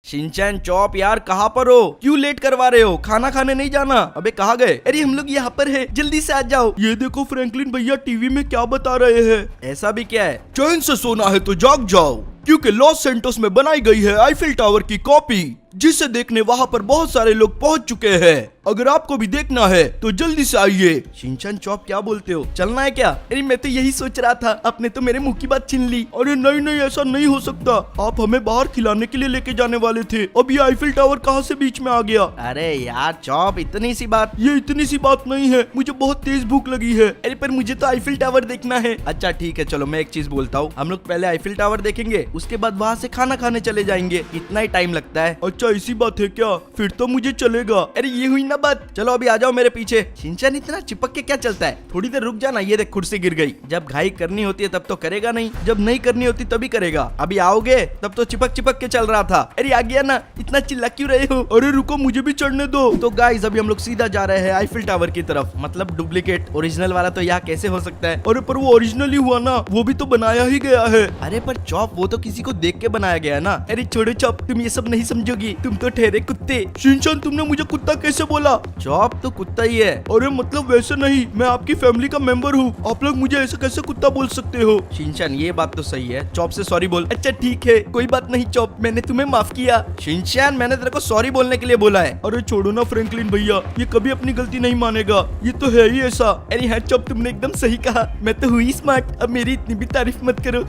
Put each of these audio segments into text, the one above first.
Shinchan chop यार कहाँ पर हो? क्यों लेट करवा रहे हो? खाना खाने नहीं जाना? अबे कहाँ गए? अरे हम लोग यहाँ पर है, जल्दी से आ जाओ। ये देखो फ्रैंकलिन भैया टीवी में क्या बता रहे हैं। ऐसा भी क्या है? चैन से सोना है तो जाग जाओ, क्योंकि लॉस सेंटोस में बनाई गई है आईफिल टावर की कॉपी, जिसे देखने वहाँ पर बहुत सारे लोग पहुँच चुके हैं। अगर आपको भी देखना है तो जल्दी से आइए। शिनचैन चॉप क्या बोलते हो, चलना है क्या? अरे मैं तो यही सोच रहा था, आपने तो मेरे मुंह की बात छीन ली। अरे नहीं नहीं, ऐसा नहीं हो सकता, आप हमें बाहर खिलाने के लिए लेके जाने वाले थे, अब ये आईफिल टावर कहाँ से बीच में आ गया? अरे यार चॉप, इतनी सी बात? ये इतनी सी बात नहीं है, मुझे बहुत तेज भूख लगी है। अरे पर मुझे तो आईफिल टावर देखना है। अच्छा ठीक है, चलो मैं एक चीज बोलता हूँ, हम लोग पहले आईफिल टावर देखेंगे, उसके बाद वहाँ से खाना खाने चले जाएंगे। इतना ही टाइम लगता है। अच्छा इसी बात है क्या? फिर तो मुझे चलेगा। अरे ये हुई ना बात, चलो अभी आ जाओ मेरे पीछे। शिनचैन इतना चिपक के क्या चलता है? थोड़ी देर रुक जाना। ये देख कुर्सी गिर गई। जब घाई करनी होती है तब तो करेगा नहीं, जब नहीं करनी होती तभी करेगा। अभी आओगे? तब तो चिपक चिपक के चल रहा था। अरे आ गया ना, इतना चिल्ला क्यों रहे हो? अरे रुको, मुझे भी चढ़ने दो। तो गाइस अभी हम लोग सीधा जा रहे हैं आईफिल टावर की तरफ, मतलब डुप्लीकेट। ओरिजिनल वाला तो यहाँ कैसे हो सकता है? अरे पर वो ओरिजिनल ही हुआ ना, वो भी तो बनाया ही गया है। अरे पर चॉप, वो तो किसी को देख के बनाया गया है ना। अरे छोड़ो चॉप, तुम ये सब नहीं समझोगी, तुम तो ठहरे कुत्ते। शिनचैन तुमने मुझे कुत्ता कैसे बोला? चॉप तो कुत्ता ही है। अरे मतलब वैसे नहीं, मैं आपकी फैमिली का मेंबर हूँ, आप लोग मुझे ऐसे कैसे कुत्ता बोल सकते हो? शिनचैन ये बात तो सही है, चॉप से सॉरी बोल। अच्छा ठीक है, कोई बात नहीं चॉप, मैंने तुम्हें माफ किया। शिनचैन मैंने तेरे को सॉरी बोलने के लिए बोला है। अरे छोड़ो ना फ्रैंकलिन भैया, ये कभी अपनी गलती नहीं मानेगा, ये तो है ही ऐसा। अरे हाँ चॉप, तुमने एकदम सही कहा, मैं तो हुई स्मार्ट, अब मेरी इतनी भी तारीफ मत करो।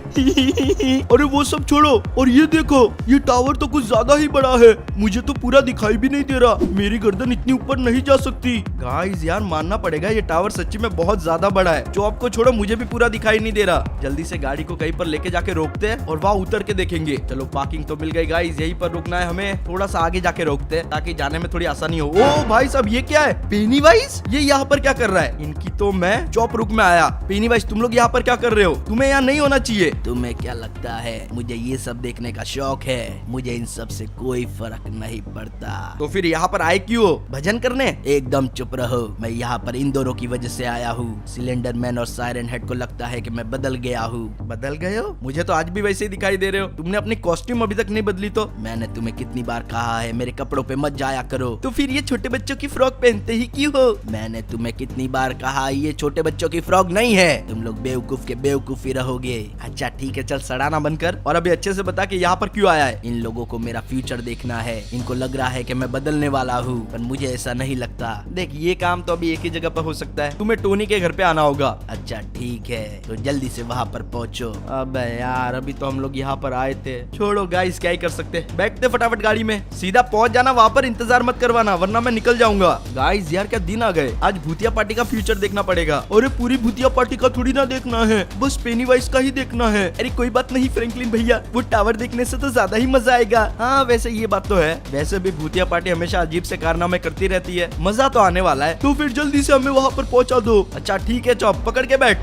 अरे वो सब छोड़ो, और ये देखो, ये टावर तो कुछ ज्यादा ही बड़ा है, मुझे तो पूरा दिखाई भी नहीं दे रहा, मेरी गर्दन इतनी ऊपर नहीं जा सकती। गाइस यार मानना पड़ेगा, ये टावर सच्ची में बहुत ज्यादा बड़ा है। चॉप को छोड़ो, मुझे भी पूरा दिखाई नहीं दे रहा। जल्दी से गाड़ी को कहीं पर लेके जाके रोकते हैं और वहाँ उतर के देखेंगे। चलो पार्किंग तो मिल गई गाइस, यहीं पर रुकना है हमें, थोड़ा सा आगे जाके रोकते हैं ताकि जाने में थोड़ी आसानी हो। ओ भाई साहब, ये क्या है? पेनीवाइज ये यहाँ पर क्या कर रहा है? इनकी तो मैं चॉप रुक में आया। पेनीवाइज तुम लोग यहाँ पर क्या कर रहे हो? तुम्हें यहाँ नहीं होना चाहिए। तुम्हें क्या लगता है मुझे ये सब देखने का शौक है? मुझे इन सब से कोई फर्क नहीं पड़ता। तो फिर यहाँ पर आए क्यों हो? भजन करने? एकदम चुप रहो, मैं यहाँ पर इन दोनों की वजह से आया हूँ। सिलेंडर मैन और सायरन हेड को लगता है कि मैं बदल गया हूँ। बदल गए हो? मुझे तो आज भी वैसे ही दिखाई दे रहे हो। तुमने अपनी कॉस्ट्यूम अभी तक नहीं बदली तो? मैंने तुम्हें कितनी बार कहा है मेरे कपड़ों पे मत जाया करो। तो फिर ये छोटे बच्चों की फ्रॉक पहनते ही क्यों हो? मैंने तुम्हें कितनी बार कहा ये छोटे बच्चों की फ्रॉक नहीं है, तुम लोग बेवकूफ के बेवकूफ ही रहोगे। अच्छा ठीक है, चल सड़ाना बंद कर और अभी अच्छे से बता कि यहाँ पर क्यों आया है। इन लोगों को मेरा फ्यूचर देखना है, इनको लग रहा है कि मैं बदलने वाला हूँ, पर मुझे ऐसा नहीं लगता। देख ये काम तो अभी एक ही जगह पर हो सकता है, तुम्हें टोनी के घर पे आना होगा। अच्छा ठीक है, तो जल्दी से वहाँ पर पहुँचो। अबे यार अभी तो हम लोग यहाँ पर आए थे। छोड़ो गाइस, क्या ही कर सकते, बैठते फटाफट गाड़ी में, सीधा पहुँच जाना, वहाँ पर इंतजार मत करवाना वरना मैं निकल जाऊंगा। गाइस यार क्या दिन आ गए, आज भूतिया पार्टी का फ्यूचर देखना पड़ेगा। अरे पूरी भूतिया पार्टी का थोड़ी ना देखना है, बस पेनीवाइज का ही देखना है। अरे कोई बात नहीं फ्रैंकलिन भैया, वो टावर देखने से तो ज्यादा ही मजा आएगा। हाँ वैसे ये बात तो है, वैसे भी भूतिया पार्टी हमेशा अजीब से कारनामे करती रहती है, मजा तो आने वाला है। तो फिर जल्दी से हमें वहाँ पर पहुँचा दो। अच्छा ठीक है चॉप, पकड़ के बैठ।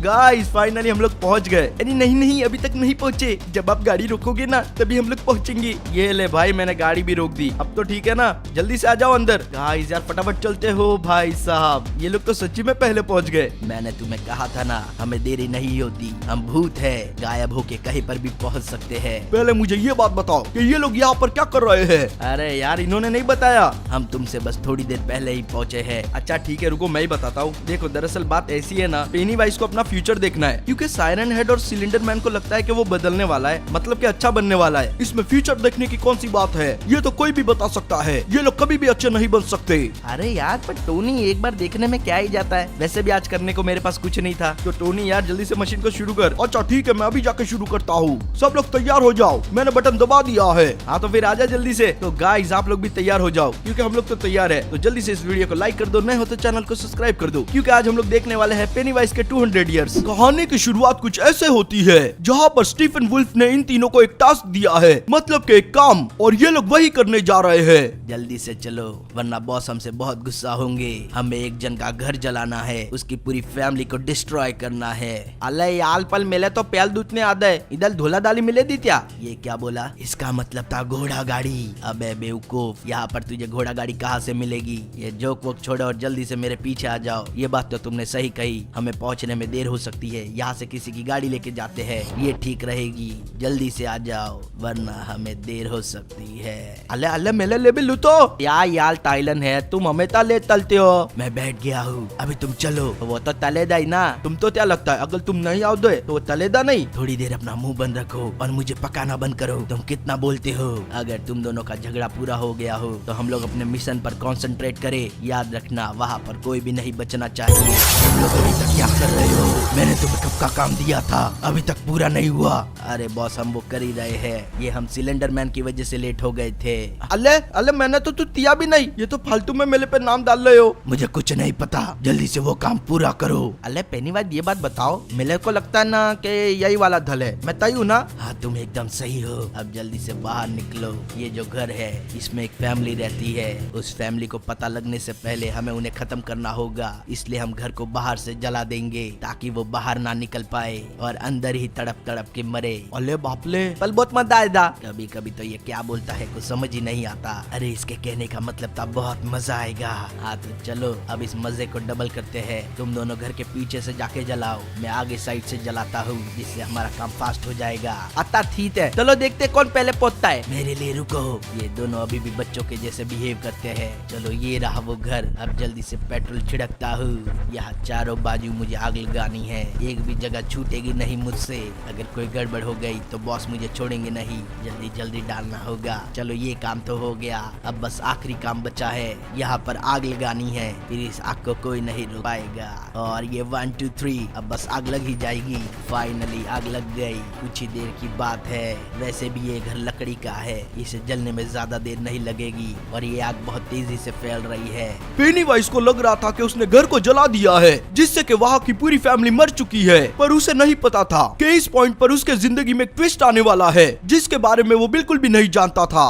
गाइस फाइनली हम लोग पहुँच गए। अरे नहीं नहीं, अभी तक नहीं पहुँचे, जब आप गाड़ी रोकोगे ना तभी हम लोग पहुँचेंगे। ये ले भाई, मैंने गाड़ी भी रोक दी, अब तो ठीक है ना, जल्दी से आ जाओ अंदर। गाइस यार फटाफट चलते हो भाई साहब, ये लोग तो सच्ची में पहले पहुँच गए। मैंने तुम्हें कहा था ना, हमें देरी नहीं होती, हम भूत है, गायब होके कहीं पर भी पहुँच सकते हैं। पहले मुझे ये बात बताओ कि ये लोग यहाँ पर क्या कर रहे हैं? अरे यार इन्होंने नहीं बताया, हम तुमसे बस थोड़ी देर पहले ही पहुँचे हैं। अच्छा ठीक है रुको, मैं ही बताता हूँ। देखो दरअसल बात ऐसी है ना, पेनीवाइज को अपना फ्यूचर देखना है, क्योंकि सायरन हेड और सिलेंडर मैन को लगता है कि वो बदलने वाला है, मतलब कि अच्छा बनने वाला है। इसमें फ्यूचर देखने की कौन सी बात है, ये तो कोई भी बता सकता है, ये लोग कभी भी अच्छे नहीं बन सकते। अरे यार पर टोनी, एक बार देखने में क्या ही जाता है, वैसे भी आज करने को मेरे पास कुछ नहीं था। तो टोनी यार जल्दी से मशीन को शुरू कर। अच्छा ठीक है, मैं अभी जाके शुरू करता हूँ, सब लोग तैयार हो जाओ, मैंने बटन दबा दिया है। हाँ तो फिर आजा जल्दी से। तो गाइस आप लोग भी तैयार हो जाओ, क्योंकि हम लोग तो तैयार है। तो जल्दी से इस वीडियो को लाइक कर दो, नए हो तो चैनल को सब्सक्राइब कर दो, क्योंकि आज हम लोग देखने वाले हैं पेनीवाइज के 200 इयर्स। कहानी की शुरुआत कुछ ऐसे होती है, जहाँ पर स्टीफन वुल्फ ने इन तीनों को एक टास्क दिया है, मतलब के एक काम, और ये लोग वही करने जा रहे हैं। जल्दी से चलो वरना बॉस हमसे बहुत गुस्सा होंगे। हमें एक जन का घर जलाना है, उसकी पूरी फैमिली को डिस्ट्रॉय करना है। अले याल पल मिले तो प्याल दूतने आदे, इधर धोला दाली मिले दी क्या? ये क्या बोला? इसका मतलब था घोड़ा गाड़ी। अबे बेवकूफ, यहाँ पर तुझे घोड़ा गाड़ी कहाँ से मिलेगी? ये जोक वोक छोड़ो और जल्दी से मेरे पीछे आ जाओ। ये बात तो तुमने सही कही, हमें पहुँचने में देर हो सकती है। यहाँ से किसी की गाड़ी लेके जाते हैं, ये ठीक रहेगी। जल्दी से आ जाओ वरना हमें देर हो सकती है। अल्ले अल्ले मेले ले भी लूटो यार टाइलन है, तुम हमें ले तलते हो। मैं बैठ गया हूँ, अभी तुम चलो। वो तो तलेदा ही ना, तुम तो क्या लगता है अगर तुम नहीं आओ दे तो वो तलेदा नहीं। थोड़ी देर अपना मुंह बंद रखो और मुझे पकाना बंद करो। तुम कितना बोलते हो? अगर तुम दोनों का झगड़ा पूरा हो गया हो तो हम लोग अपने मिशन पर कंसंट्रेट करें। याद रखना वहाँ पर कोई भी नहीं बचना चाहिए। तुम लोग अभी तक क्या कर रहे हो? मैंने तुम्हें कब का काम दिया था, अभी तक पूरा नहीं हुआ। अरे बॉस हम वो कर ही रहे हैं, ये हम सिलेंडर मैन की वजह से लेट हो गए थे। अल्ले मैंने तो तू दिया भी नहीं, ये तो फालतू में मेरे पे नाम डाल रहे हो। मुझे कुछ नहीं पता, जल्दी से वो काम पूरा करो। अल्ले पेनीवाइज ये बात बताओ, मेरे को लगता है ना कि यही वाला धल है, मैं तय हूँ ना? हाँ तुम एकदम सही हो। अब जल्दी से बाहर निकलो। ये जो घर है इसमें एक फैमिली रहती है, उस फैमिली को पता लगने से पहले हमें उन्हें खत्म करना होगा। इसलिए हम घर को बाहर से जला देंगे ताकि वो बाहर ना निकल पाए और अंदर ही तड़प तड़प के मरे। अले बापले, पल बहुत मजा आएगा। कभी कभी तो ये क्या बोलता है कुछ समझ ही नहीं आता। अरे इसके कहने का मतलब था बहुत मजा आएगा। हाँ तो चलो अब इस मजे को डबल करते हैं। तुम दोनों घर के पीछे से जाके जलाओ, मैं आगे साइड से जलाता हूँ, जिससे हमारा काम फास्ट हो जाएगा। आता ठीक है, चलो देखते कौन पहले पहुंचता है। मेरे लिए रुको, ये दोनों अभी भी बच्चों के जैसे बिहेव करते हैं। चलो ये रहा वो घर, अब जल्दी से पेट्रोल छिड़कता हूँ। यहाँ चारों बाजू मुझे आग लगानी है, एक भी जगह छूटेगी नहीं मुझसे। अगर कोई गड़बड़ हो गई तो बॉस मुझे छोड़ेंगे नहीं। जल्दी जल्दी डालना होगा। चलो ये काम तो हो गया, अब बस आखिरी काम बचा है। यहाँ पर आग लगानी है, फिर इस आग को कोई नहीं रोक पाएगा। और ये 1 2 3 अब बस आग लग ही जाएगी। फाइनली आग लग गई। कुछ ही देर की बात है। वैसे भी ये घर लकड़ी का है, इसे जलने में ज्यादा देर नहीं लगेगी और ये आग बहुत तेजी से फैल रही है। पेनीवाइज को लग रहा था कि उसने घर को जला दिया है, जिससे कि वहाँ की पूरी फैमिली मर चुकी है, पर उसे नहीं पता था कि इस पॉइंट पर उसके जिंदगी में एक ट्विस्ट आने वाला है, जिसके बारे में वो बिल्कुल भी नहीं जानता था।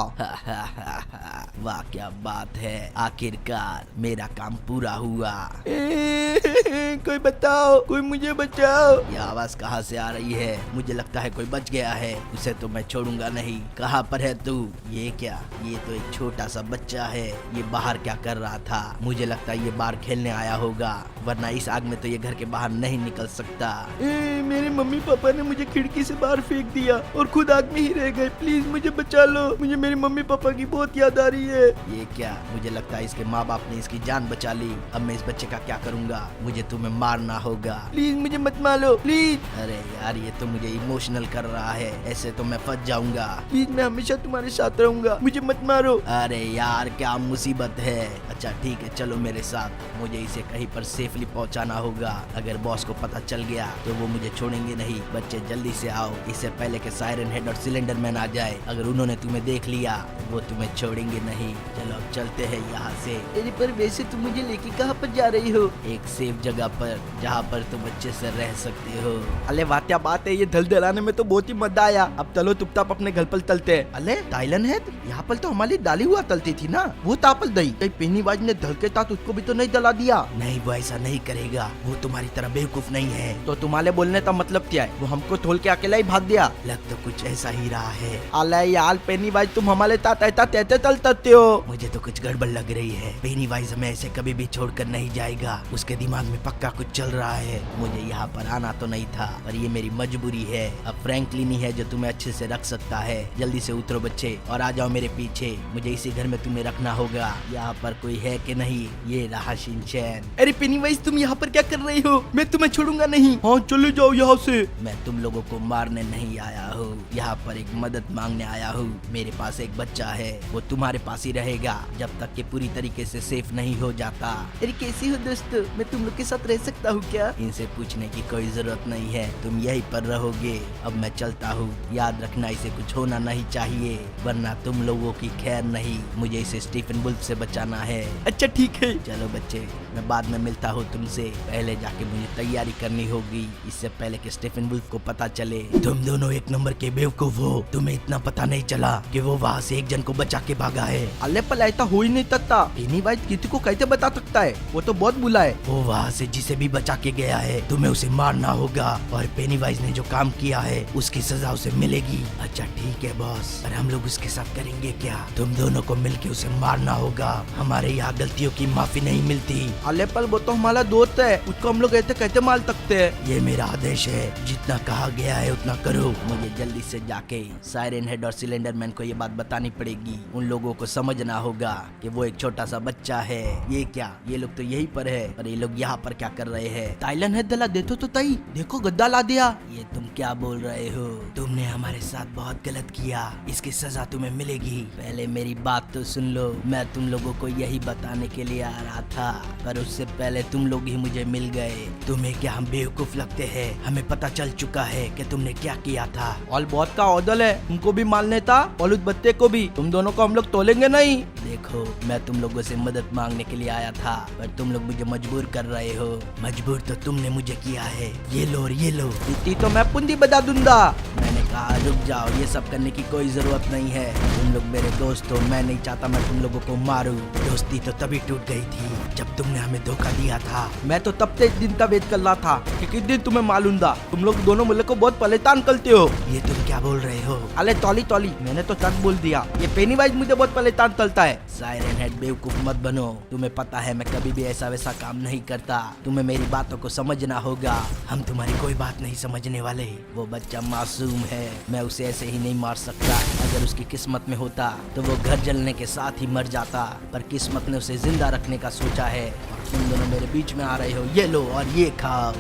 वाह क्या बात है, आखिरकार मेरा काम पूरा हुआ। कोई बताओ, कोई मुझे बचाओ। ये आवाज कहाँ से आ रही है? मुझे लगता है कोई बच गया है, उसे तो मैं छोड़ूंगा नहीं। कहाँ पर है तू? ये क्या, ये तो एक छोटा सा बच्चा है। ये बाहर क्या कर रहा था? मुझे लगता है ये बाहर खेलने आया होगा, वरना इस आग में तो ये घर के बाहर नहीं निकल सकता। मेरे मम्मी पापा ने मुझे खिड़की से बाहर फेंक दिया और खुद आग में ही रह गए। प्लीज मुझे बचा लो, मुझे मेरे मम्मी पापा की बहुत याद आ रही है। ये क्या, मुझे लगता है इसके माँ बाप ने इसकी जान बचा ली। अब मैं इस बच्चे का क्या करूँगा? मुझे तुम्हें मारना होगा। प्लीज मुझे मत मारो प्लीज। अरे यार ये तो मुझे इमोशनल कर रहा है, ऐसे तो मैं फंस जाऊंगा। प्लीज मैं हमेशा तुम्हारे साथ रहूंगा, मुझे मत मारो। अरे यार क्या मुसीबत है। अच्छा ठीक है चलो मेरे साथ, मुझे इसे कहीं पर सेफली पहुंचाना होगा। अगर बॉस को पता चल गया तो वो मुझे छोड़ेंगे नहीं। बच्चे जल्दी से आओ, इससे पहले कि सायरन हेड और सिलेंडर मैन आ जाए। अगर उन्होंने तुम्हें देख लिया वो तुम्हें छोड़ेंगे नहीं। चलो अब चलते हैं यहाँ से। अरे पर वैसे तुम मुझे लेके कहाँ पर जा रही हो? एक सेफ जगह पर, जहाँ पर तुम अच्छे से रह सकते हो। अले वाह क्या बात है, ये धल दलाने में तो बहुत ही मजा आया। अब चलो चुपचाप अपने घर पर तलते हैं। अले टाइलन है, यहाँ पर तो हमारी डाली हुआ तलती थी ना, वो तापल दही कहीं पेनीवाइज ने धल के साथ उसको भी तो नहीं दला दिया? नहीं वो ऐसा नहीं करेगा, वो तुम्हारी तरह बेवकूफ नहीं है। तो तुम्हारे बोलने का मतलब क्या है? वो हमको थोल के अकेला ही भाग दिया? लग तो कुछ ऐसा ही रहा है। अले यार पेनीवाइज तुम हमारे साथ ऐसा तैते तलते हो, मुझे तो कुछ गड़बड़ लग रही है। पेनीवाइज हमें ऐसे कभी भी छोड़कर नहीं जाएगा, उसके दिमाग में पक्का कुछ चल रहा है। मुझे यहाँ पर आना तो नहीं था, पर ये मेरी मजबूरी है। अब फ्रैंकलिन ही है जो तुम्हें अच्छे से रख सकता है। जल्दी से उतरो बच्चे और आ जाओ मेरे पीछे, मुझे इसी घर में तुम्हें रखना होगा। यहाँ पर कोई है कि नहीं? ये रहा शिनचैन। अरे पेनीवाइज तुम यहाँ पर क्या कर रही हो? मैं तुम्हें छोड़ूंगा नहीं। हाँ चले जाओ यहाँ से। मैं तुम लोगों को मारने नहीं आया हूँ, यहाँ पर एक मदद मांगने आया हूँ। मेरे पास एक बच्चा है, वो तुम्हारे पास ही रहेगा जब तक कि पूरी तरीके से सेफ नहीं हो जाता। अरे कैसी हो दोस्त, मैं तुम लोग के साथ रह सकता हूँ क्या? इनसे पूछने की कोई जरूरत नहीं है, तुम यहीं पर रहोगे। अब मैं चलता हूँ, याद रखना इसे कुछ होना नहीं चाहिए, वरना तुम लोगों की खैर नहीं। मुझे इसे स्टीफन वुल्फ से बचाना है। है। अच्छा ठीक है, चलो बच्चे मैं बाद में मिलता हूँ तुमसे, पहले जाके मुझे तैयारी करनी होगी, इससे पहले कि स्टीफन वुल्फ को पता चले तुम दोनों एक नंबर के बेवकूफ हो। तुम्हें इतना पता नहीं चला कि वो वहाँ से एक जन को बचा के भागा है। अल्ले पर ऐसा हो ही नहीं सकता, पेनीवाइज किसी को कैसे बता सकता है, वो तो बहुत बुला है। वो वहाँ से जिसे भी बचा के गया है तुम्हें उसे मारना होगा, और पेनीवाइज ने जो काम किया है उसकी सजा उसे मिलेगी। अच्छा ठीक है बॉस, पर हम लोग उसके साथ करेंगे क्या? तुम दोनों को मिलके उसे मारना होगा, हमारे यहाँ गलतियों की माफी नहीं मिलती। अले पल वो तो हमारा दोस्त है, उसको हम लोग ऐसे कैसे मार सकते हैं? ये मेरा आदेश है, जितना कहा गया है उतना करो। मुझे जल्दी से जाके सायरन हेड और सिलेंडर मैन को ये बात बतानी पड़ेगी। उन लोगों को समझना होगा कि वो एक छोटा सा बच्चा है। ये क्या, ये लोग तो यहीं पर है, पर ये लोग यहाँ पर क्या कर रहे हैं? टाइलन हेड दला देखो तो तई, देखो गद्दा ला दिया। ये तुम क्या बोल रहे हो? तुमने हमारे साथ बहुत गलत किया, इसकी सजा तुम्हें मिलेगी। पहले मेरी बात तो सुन लो, मैं तुम लोगों को यही बताने के लिए आ रहा था, पर उससे पहले तुम लोग ही मुझे मिल गए। तुम्हें क्या हम बेवकूफ लगते हैं? हमें पता चल चुका है कि तुमने क्या किया था। और बहुत का ऑर्डर है, तुमको भी मारने था और उस बच्चे को भी, तुम दोनों को हम लोग तोलेंगे नहीं। देखो मैं तुम लोगों से मदद मांगने के लिए आया था, पर तुम लोग मुझे मजबूर कर रहे हो। मजबूर तो तुमने मुझे किया है। ये लो और ये लो, इतनी तो मैं पुंदी बजा दूंगा। मैंने कहा रुक जाओ, ये सब करने की कोई जरूरत नहीं है। तुम लोग मेरे दोस्त हो, मैं नहीं चाहता मैं तुम लोगों को मारूं। दोस्ती तो तभी टूट गई थी जब तुमने हमें धोखा दिया था। मैं तो तब से एक दिन का वेट कर रहा था कि किस दिन तुम्हें मालूम था। तुम लोग दोनों मुझे को बहुत परेशान करते हो। ये तुम क्या बोल रहे हो? अरे तौली तौली, मैंने तो सच बोल दिया। ये पेनीवाइज मुझे बहुत परेशान करता है। सायरन हेड बेवकूफ मत बनो, तुम्हें पता है मैं कभी भी ऐसा वैसा काम नहीं करता। तुम्हें मेरी बातों को समझना होगा। हम तुम्हारी कोई बात नहीं समझने वाले। वो बच्चा मासूम है, मैं उसे ऐसे ही नहीं मार सकता। अगर उसकी किस्मत में होता तो वो घर जलने के साथ ही मर जाता, पर किस्मत ने उसे जिंदा रखने का सोचा है। और तुम दोनों मेरे बीच में आ रहे हो, ये लो और ये खाओ।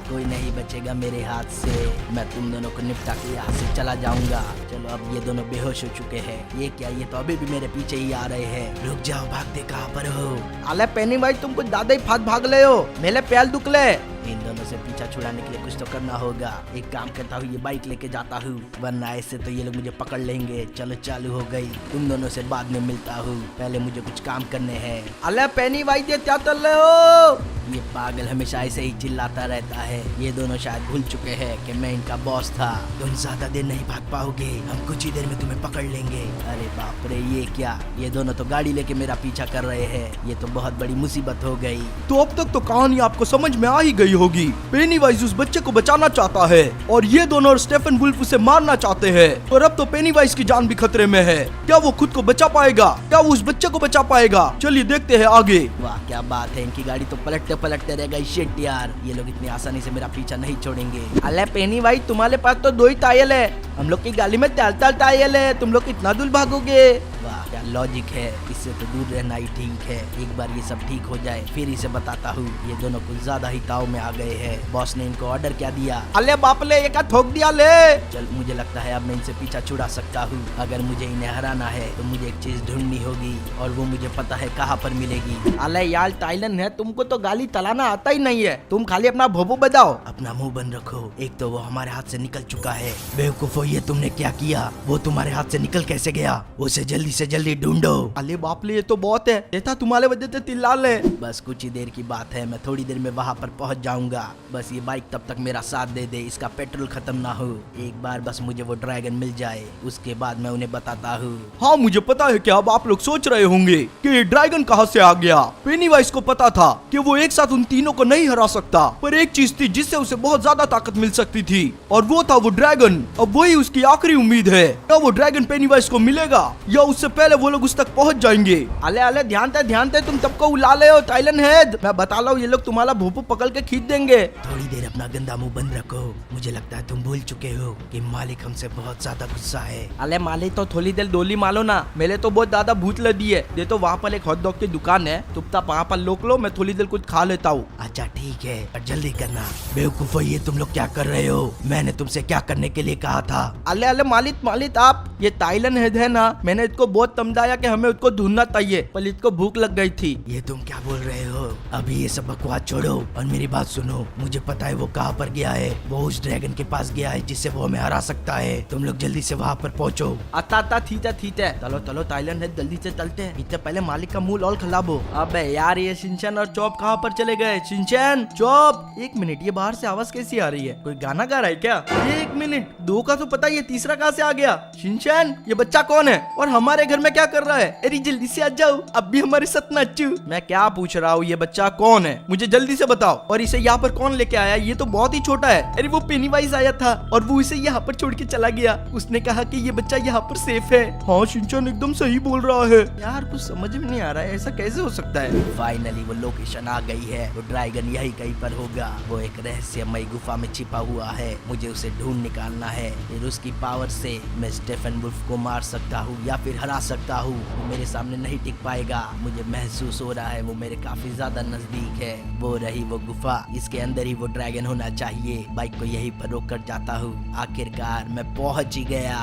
कोई नहीं बचेगा मेरे हाथ से। मैं तुम दोनों को निपटा के यहाँ से चला जाऊंगा। चलो अब ये दोनों बेहोश हो चुके हैं। ये क्या, ये तो अभी भी मेरे पीछे ही आ रहे हैं। रुक जाओ, भागते कहाँ पर हो? अले पेनीवाइज तुम कुछ ज्यादा ही फास्ट भाग ले हो, मेरे पैर दुख ले। इन दोनों से पीछा छुड़ाने के लिए कुछ तो करना होगा। एक काम करता हूँ, ये बाइक लेके जाता हूँ, वरना ऐसे तो ये लोग मुझे पकड़ लेंगे। चलो चालू हो गई, तुम दोनों से बाद में मिलता हूँ, पहले मुझे कुछ काम करने हैं। अले पेनीवाइज ये क्या कर रहे हो? ये पागल हमेशा ऐसे ही चिल्लाता रहता है। ये दोनों शायद भूल चुके हैं कि मैं इनका बॉस था। तुम ज्यादा देर नहीं भाग पाओगे, हम कुछ ही देर में तुम्हें पकड़ लेंगे। अरे बाप रे, ये क्या, ये दोनों तो गाड़ी लेके मेरा पीछा कर रहे हैं। ये तो बहुत बड़ी मुसीबत हो गई। तो अब तक तो कहानी आपको समझ में आ ही गई होगी। पेनीवाइज उस बच्चे को बचाना चाहता है और ये दोनों और स्टीफन वुल्फ उसे मारना चाहते हैं। और अब तो पेनीवाइज की जान भी खतरे में है। क्या वो खुद को बचा पाएगा? क्या वो उस बच्चे को बचा पाएगा? चलिए देखते हैं आगे। वाह क्या बात है, इनकी गाड़ी तो पलटते पलटते रह गई। शिट यार, ये लोग इतनी आसानी से मेरा पीछा नहीं छोड़ेंगे। अल्लाह पेनीवाइज तुम्हारे पास तो 2 ही टायर है, हम लोग की गाड़ी में 4 टायर है, तुम लोग कितना दूर भागोगे? वाह क्या लॉजिक है, इससे तो दूर रहना ही ठीक है। एक बार ये सब ठीक हो जाए फिर इसे बताता हूँ। ये दोनों कुछ ज्यादा ही ताव में आ गए हैं। बॉस ने इनको ऑर्डर क्या दिया? अले बाप ले, ये क्या ठोक दिया ले। चल मुझे लगता है अब मैं इनसे पीछा छुड़ा सकता हूँ। अगर मुझे इन्हें हराना है तो मुझे एक चीज ढूंढनी होगी, और वो मुझे पता है कहाँ पर मिलेगी। अले यार टाइलन है, तुमको तो गाली चलाना आता ही नहीं है, तुम खाली अपना भोपू बजाओ। अपना मुंह बंद रखो। एक तो वो हमारे हाथ से निकल चुका है। बेवकूफो, ये तुमने क्या किया? वो तुम्हारे हाथ से निकल कैसे गया? उसे जल्दी से जल्दी ढूंढो। अरे बाप ले, ये तो बहुत है, ऐसा तुम्हारे वजह से चिल्ला ले। बस कुछ ही देर की बात है, मैं थोड़ी देर में वहाँ पर पहुँच जाऊंगा। बस ये बाइक तब तक मेरा साथ दे दे, इसका पेट्रोल खत्म ना हो। एक बार बस मुझे वो ड्रैगन मिल जाए, उसके बाद मैं उन्हें बताता हूँ। हाँ मुझे पता है कि अब आप लोग सोच रहे होंगे कि ये ड्रैगन कहाँ से आ गया। पेनीवाइज को पता था कि वो एक साथ उन तीनों को नहीं हरा सकता, पर एक चीज थी जिससे उसे बहुत ज्यादा ताकत मिल सकती थी, और वो था वो ड्रैगन। अब वही उसकी आखिरी उम्मीद है। क्या वो ड्रैगन पेनीवाइज को मिलेगा या उससे पहले वो लोग उस तक पहुँच जाएंगे? अले अले ध्यान दे, तुम सबको उला ले हो टाइलन हेड। मैं बता रहा हूँ, ये लोग तुम्हारा भोपू पकड़ के खींच देंगे। थोड़ी देर अपना गंदा मुंह बंद रखो। मुझे लगता है तुम भूल चुके हो कि मालिक हमसे बहुत ज्यादा गुस्सा है। अले मालिक तो थोड़ी देर डोली मालो ना, मेरे तो बहुत ज्यादा भूख लगी है। ये तो वहाँ पर एक हॉट डॉग की दुकान है, चुपचाप वहाँ पर लोक लो, मैं थोड़ी देर कुछ खा लेता हूँ। अच्छा ठीक है, पर जल्दी करना। बेवकूफो, ये तुम लोग क्या कर रहे हो? मैंने तुमसे क्या करने के लिए कहा था? अले अले मालिक आप, ये टाइलन हेड है ना, मैंने इसको बहुत समझाया कि हमें उसको ढूंढना चाहिए, पर इसको भूख लग गई थी। ये तुम क्या बोल रहे हो? अभी ये सब बकवास छोड़ो और मेरी बात सुनो, मुझे पता है वो कहाँ पर गया है। वो उस ड्रैगन के पास गया है जिससे वो हमें हरा सकता है। तुम लोग जल्दी से वहाँ पर पहुँचो। आता ठीक है। चलो चलो थाईलैंड है, जल्दी से चलते हैं। इतने पहले मालिक का मुंह और खराब हो। अबे यार ये शिनचैन और चॉप कहाँ पर चले गए? शिनचैन, चॉप, एक मिनट, ये बाहर से आवाज कैसी आ रही है? कोई गाना गा रहा है क्या? एक मिनट, दो का तो पता, ये तीसरा कहाँ से आ गया? शिनचैन, ये बच्चा कौन है और हमारे घर में क्या कर रहा है? अरे जल्दी से आ जाओ, अब भी हमारे साथ नाचो। मैं क्या पूछ रहा हूँ, ये बच्चा कौन है? मुझे जल्दी से बताओ। और इसे यहाँ पर कौन लेके आया? ये तो बहुत ही छोटा है। अरे वो पेनीवाइज आया था और वो इसे यहाँ पर छोड़ के चला गया। उसने कहा कि ये बच्चा यहाँ पर सेफ है। हाँ शिनचैन एकदम सही बोल रहा है। यार कुछ समझ में नहीं आ रहा है, ऐसा कैसे हो सकता है? फाइनली वो लोकेशन आ गई है। वो ड्रैगन यही कहीं पर होगा। वो एक रहस्यमय गुफा में छिपा हुआ है। मुझे उसे ढूंढ निकालना है। फिर उसकी पावर से मैं स्टीफन वुल्फ को मार सकता हूँ या फिर हरा सकता हूँ। वो मेरे सामने नहीं टिक पाएगा। मुझे महसूस हो रहा है वो मेरे काफी ज्यादा नजदीक है। वो रही वो गुफा, इसके अंदर ही वो ड्रैगन होना चाहिए। बाइक को यहीं पर रोक कर जाता हूँ। आखिरकार मैं पहुंच ही गया।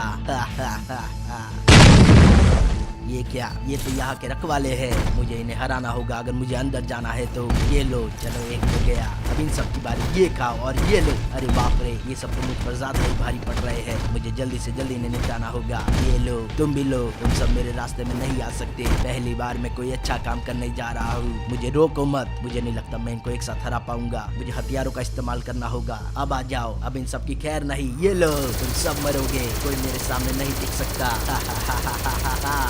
ये क्या? ये तो यहाँ के रखवाले हैं। मुझे इन्हें हराना होगा अगर मुझे अंदर जाना है तो। ये लो, चलो एक हो गया। अब इन सब की बारी, ये खाओ और ये लो। अरे बाप रे, ये सब तो मुझ पर ज्यादा ही भारी पड़ रहे हैं। मुझे जल्दी से जल्दी इन्हें निपटाना होगा। ये लो, तुम भी लो। तुम सब मेरे रास्ते में नहीं आ सकते। पहली बार मैं कोई अच्छा काम करने जा रहा हूँ। मुझे रोको मत। मुझे नहीं लगता मैं इनको एक साथ हरा पाऊंगा। मुझे हथियारों का इस्तेमाल करना होगा। अब आ जाओ, अब इन सब की खैर नहीं। ये लो, तुम सब मरोगे। कोई मेरे सामने नहीं टिक सकता।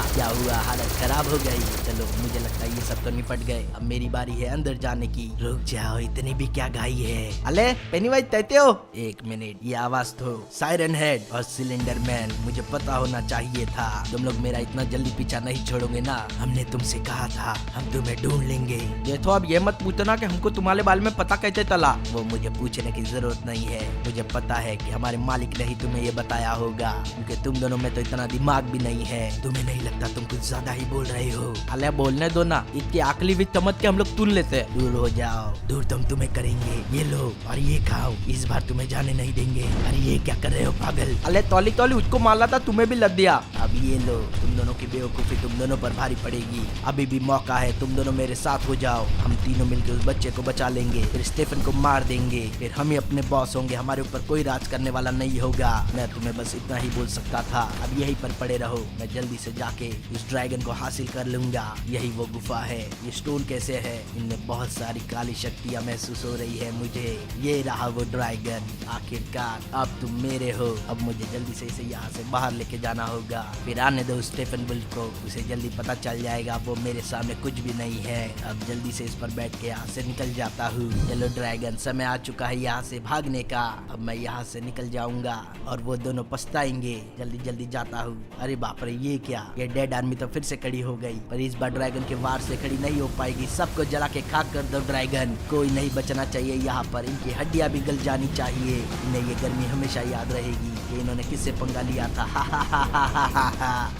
क्या हुआ? हालत खराब हो गई। चलो, मुझे लगता है ये सब तो निपट गए। अब मेरी बारी है अंदर जाने की। रुक जाओ, इतनी भी क्या गाई है? अले पेनीवाइज कहते हो? एक मिनट, ये आवाज तो सायरन हेड और सिलेंडर मैन। मुझे पता होना चाहिए था। तुम लोग मेरा इतना जल्दी पीछा नहीं छोड़ोगे ना। हमने तुमसे कहा था हम तुम्हें ढूंढ लेंगे। देखो अब ये मत पूछना कि हमको तुम्हारे बारे में पता कैसे चला। वो मुझे पूछने की जरूरत नहीं है। मुझे पता है कि हमारे मालिक ने ही तुम्हें ये बताया होगा, क्योंकि तुम दोनों में तो इतना दिमाग भी नहीं है। तुम्हें नहीं लगता तुम कुछ ज्यादा ही बोल रहे हो? अले बोलने दो ना, इतनी आकली भी चमक के हम लोग तुन लेते। दूर हो जाओ। दूर तुम तुम्हें करेंगे। ये लो और ये खाओ। इस बार तुम्हें जाने नहीं देंगे। अरे ये क्या कर रहे हो पागल? अले तौली तौली उसको मारना था, तुम्हें भी लग दिया। अब ये लो, तुम दोनों की बेवकूफी तुम दोनों पर भारी पड़ेगी। अभी भी मौका है, तुम दोनों मेरे साथ हो जाओ। हम तीनों मिलकर उस बच्चे को बचा लेंगे, फिर स्टीफन को मार देंगे, फिर हम ही अपने बॉस होंगे। हमारे ऊपर कोई राज करने वाला नहीं होगा। मैं तुम्हें बस इतना ही बोल सकता था। अब यहीं पर पड़े रहो। मैं जल्दी से जाके उस ड्रैगन को हासिल कर लूंगा। यही वो गुफा है। ये स्टोन कैसे है? इनमें बहुत सारी काली शक्तियाँ महसूस हो रही है मुझे। ये रहा वो ड्रैगन। आखिरकार अब तुम मेरे हो। अब मुझे जल्दी से इसे यहाँ से बाहर लेके जाना होगा। फिर आने दो स्टीफन वुल्फ को। उसे जल्दी पता चल जाएगा वो मेरे सामने कुछ भी नहीं है। अब जल्दी से इस पर बैठ के यहाँ से निकल जाता हूँ। चलो ड्रैगन, समय आ चुका है यहाँ से भागने का। अब मैं यहाँ से निकल जाऊंगा और वो दोनों पछताएंगे। जल्दी जल्दी जाता हूँ। अरे बाप रे, ये क्या? ये डेड आर्मी तो फिर से खड़ी हो गई, पर इस बार ड्रैगन के वार से खड़ी नहीं हो पाएगी। सबको जला के खाक कर दो ड्रैगन। कोई नहीं बचना चाहिए यहाँ पर। इनकी हड्डियां भी गल जानी चाहिए। इन्हें ये गर्मी हमेशा याद रहेगी कि इन्होंने किससे पंगा लिया था।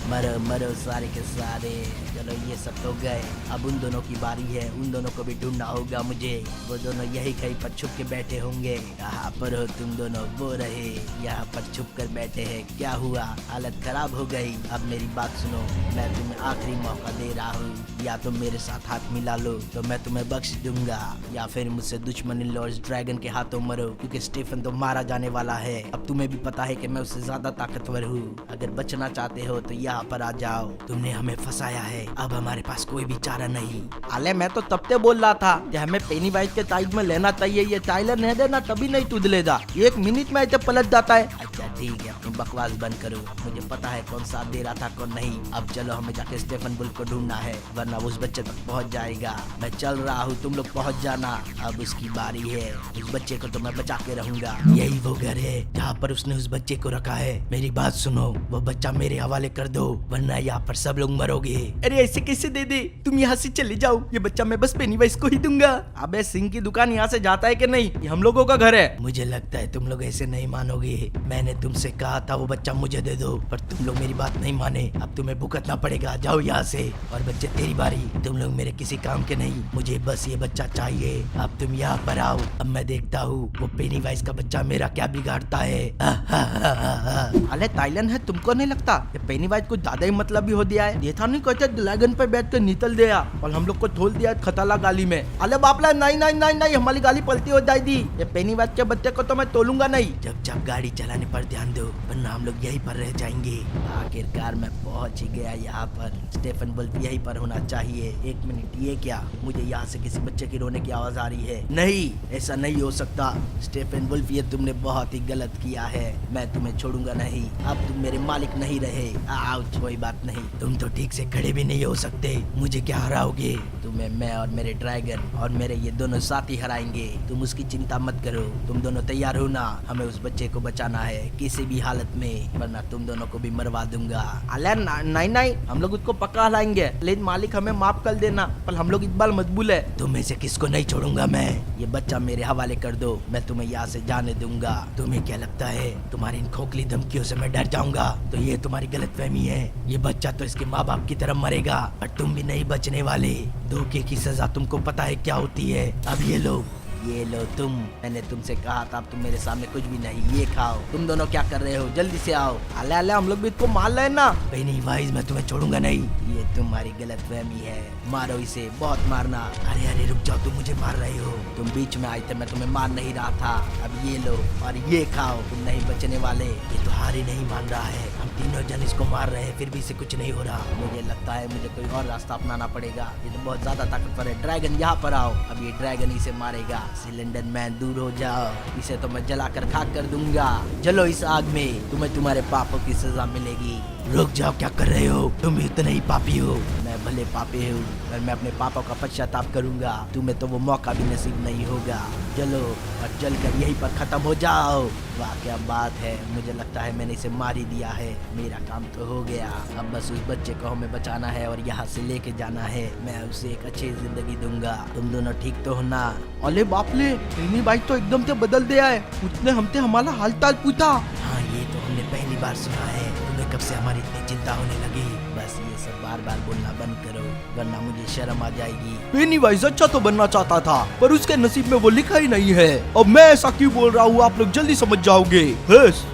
मरो मरो सारे के सारे। चलो ये सब तो गए। अब उन दोनों की बारी है। उन दोनों को भी ढूंढना होगा मुझे। वो दोनों यही कहीं पर छुप के बैठे होंगे। यहाँ पर हो तुम दोनों? वो रहे यहाँ पर छुप कर बैठे हैं। क्या हुआ? हालत खराब हो गई। अब मेरी बात सुनो, मैं तुम्हें आखिरी मौका दे रहा हूँ। या तुम मेरे साथ हाथ मिला लो तो मैं तुम्हें बख्श दूंगा, या फिर मुझसे दुश्मनी लो, इस ड्रैगन के हाथों मरो, क्योंकि स्टीफन तो मारा जाने वाला है। अब तुम्हें भी पता है कि मैं उससे ज्यादा ताकतवर हूँ। अगर बचना चाहते हो तो यहाँ पर आ जाओ। तुमने हमें फंसाया है, अब हमारे पास कोई भी चारा नहीं। अले मैं तो तब से बोल रहा था कि हमें पेनीवाइज के साइड में लेना चाहिए। ये टाइलर नहीं देना तभी नहीं तुदलेगा। 1 मिनट में ऐसे पलट जाता है। अच्छा ठीक है, अपनी बकवास बंद करो। मुझे पता है कौन साथ दे रहा था कौन नहीं। अब चलो, हमें जाके स्टीफन वुल्फ को ढूंढना है, वरना उस बच्चे तक पहुंच जाएगा। मैं चल रहा हूँ, तुम लोग पहुंच जाना। अब उसकी बारी है। उस बच्चे को तो मैं बचा के रहूंगा। यही वो घर है जहाँ पर उसने उस बच्चे को रखा है। मेरी बात सुनो, वो बच्चा मेरे हवाले कर दो, वरना यहाँ पर सब लोग मरोगे। अरे ऐसे कैसे दे दे? तुम यहाँ से चले जाओ। ये बच्चा मैं बस पेनीवाइज को ही दूंगा। अबे सिंह की दुकान यहाँ से जाता है कि नहीं? ये हम लोगों का घर है। मुझे लगता है तुम लोग ऐसे नहीं मानोगे। मैंने तुमसे कहा था वो बच्चा मुझे दे दो, पर तुम लोग मेरी बात नहीं माने। अब तुम्हें भुगतना पड़ेगा, जाओ यहाँ से। और बच्चे तेरी बारी, तुम लोग मेरे किसी काम के नहीं, मुझे बस ये बच्चा चाहिए। अब तुम यहाँ पर आओ, अब मैं देखता हूँ वो पेनीवाइज का बच्चा मेरा क्या बिगाड़ता है। अरे ताइलन है, तुमको नहीं लगता ये पेनीवाइज को ज्यादा ही मतलब भी हो दिया है? ये था नहीं कहते ड्रैगन पे बैठ कर निकल दिया और हम लोग को धोल दिया खतला गाली में। अरे बापला, नहीं नहीं नहीं नहीं, हमारी गाली पलटी हो जाएगी। ये पेनीवाइज के बच्चे को तो मैं तोलूंगा नहीं। जब जब गाड़ी चलाने पर ध्यान दो, वरना हम लोग यहीं पर रह जाएंगे। आखिरकार मैं पहुंच ही गया यहाँ पर। स्टेफन वुल्फ यहीं पर होना चाहिए। एक मिनट, ये क्या? मुझे यहाँ से किसी बच्चे की रोने की आवाज आ रही है। नहीं, ऐसा नहीं हो सकता। स्टेफन वुल्फ, ये तुमने बहुत ही गलत किया है। मैं तुम्हें छोड़ूंगा नहीं। अब तुम मेरे मालिक नहीं रहे। आउच, कोई बात नहीं। तुम तो ठीक से खड़े भी नहीं हो सकते। मुझे क्या हराओगे? तुम्हें मैं और मेरे ड्रैगन और मेरे ये दोनों साथी हराएंगे। तुम उसकी चिंता मत करो। तुम दोनों तैयार हो ना? हमें उस बच्चे को बचाना है किसी भी हालत में, वरना तुम दोनों को भी मरवा दूंगा। अले नहीं नहीं, हम लोग उसको पक्का हराएंगे, लेकिन मालिक हमें माफ कर देना। पर हम लोग इकबाल मजबूर है। तुम में से किसको नहीं छोड़ूंगा मैं। ये बच्चा मेरे हवाले कर दो, मैं तुम्हें यहाँ से जाने दूंगा। तुम्हें क्या लगता है तुम्हारी इन खोखली धमकियों से मैं डर जाऊंगा? तो ये तुम्हारी गलतफहमी है। ये बच्चा तो इसके माँ बाप की तरफ मरेगा, पर तुम भी नहीं बचने वाले। धोखे की सजा तुमको पता है क्या होती है। अब ये लो तुम। मैंने तुमसे कहा था, अब तुम मेरे सामने कुछ भी नहीं। ये खाओ। तुम दोनों क्या कर रहे हो? जल्दी से आओ। अले अले, हम लोग भी इसको मार रहे हैं ना। पेनीवाइज, मैं तुम्हें छोड़ूंगा नहीं। ये तुम्हारी गलतफहमी है। मारो इसे, बहुत मारना। अरे अरे रुक जाओ, तुम मुझे मार रहे हो। तुम बीच में आए थे, मैं तुम्हें मार नहीं रहा था। अब ये लो और ये खाओ। तुम नहीं बचने वाले। ये तो हार ही नहीं मान रहा है। हम तीनों जन इसको मार रहे हैं, फिर भी इसे कुछ नहीं हो रहा। मुझे लगता है मुझे कोई और रास्ता अपनाना पड़ेगा। ये तो बहुत ज्यादा ताकतवर है। ड्रैगन, यहाँ पर आओ। अब ये ड्रैगन इसे मारेगा। सिलेंडर मैन, दूर हो जाओ। इसे तो मैं जलाकर खाक कर दूंगा। जलो इस आग में, तुम्हें तुम्हारे पापों की सजा मिलेगी। रुक जाओ, क्या कर रहे हो? तुम इतने ही पापी हो। मैं भले पापी हूँ, पर मैं अपने पापों का पश्चाताप करूंगा। तुम्हें तो वो मौका भी नसीब नहीं होगा। चलो और जलकर यहीं पर खत्म हो जाओ। वाह क्या बात है। मुझे लगता है मैंने इसे मार ही दिया है। मेरा काम तो हो गया। अब बस उस बच्चे को हमें बचाना है और यहाँ से लेके जाना है। मैं उसे एक अच्छी जिंदगी दूंगा। तुम दोनों ठीक तो हो ना? अरे बाप ले, पेनीवाइज तो एकदम से बदल दिया है। उसने हमसे हमारा हाल चाल पूछा। हाँ, ये तो हमने पहली बार सुना है। तुम्हें कब से हमारी इतनी चिंता होने लगी? बस ये सब बार बार बोलना बंद करो, वरना मुझे शर्म आ जाएगी। पेनीवाइज अच्छा तो बनना चाहता था, पर उसके नसीब में वो लिखा ही नहीं है। अब मैं ऐसा क्यों बोल रहा हूँ, आप लोग जल्दी समझ जाओगे।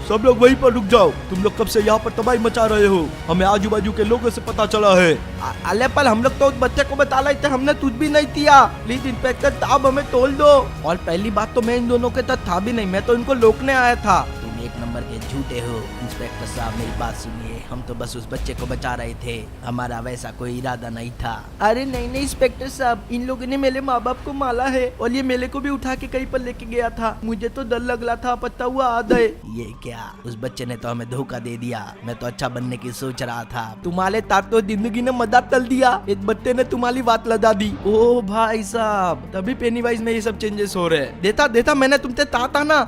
सब लोग वहीं पर रुक जाओ। तुम लोग कब से यहाँ पर तबाही मचा रहे हो? हमें आजू बाजू के लोगों से पता चला है। अले पर हम लोग तो उस बच्चे को बता रहे थे, हमने कुछ भी नहीं किया। प्लीज इंस्पेक्टर साहब, हमें तोल दो। और पहली बात तो मैं इन दोनों के साथ था भी नहीं, मैं तो इनको रोकने आया था। तुम एक नंबर के झूठे हो। इंस्पेक्टर साहब, मेरी बात सुनिए। हम तो बस उस बच्चे को बचा रहे थे, हमारा वैसा कोई इरादा नहीं था। अरे नहीं नहीं इंस्पेक्टर साहब, इन लोगों ने मेरे माँ बाप को मारा है और ये मेले को भी उठा के कहीं पर लेके गया था। मुझे तो डर लग रहा था, पता हुआ आ गए। ये क्या? उस बच्चे ने तो हमें धोखा दे दिया। मैं तो अच्छा बनने की सोच रहा था। तुम्हारे साथ तो जिंदगी ने मदद कर दिया। एक बच्चे ने तुम्हारी बात लगा दी। ओ भाई साहब, तभी पेनीवाइज में ये सब चेंजेस हो रहे हैं। देता मैंने तुमसे कहा था ना।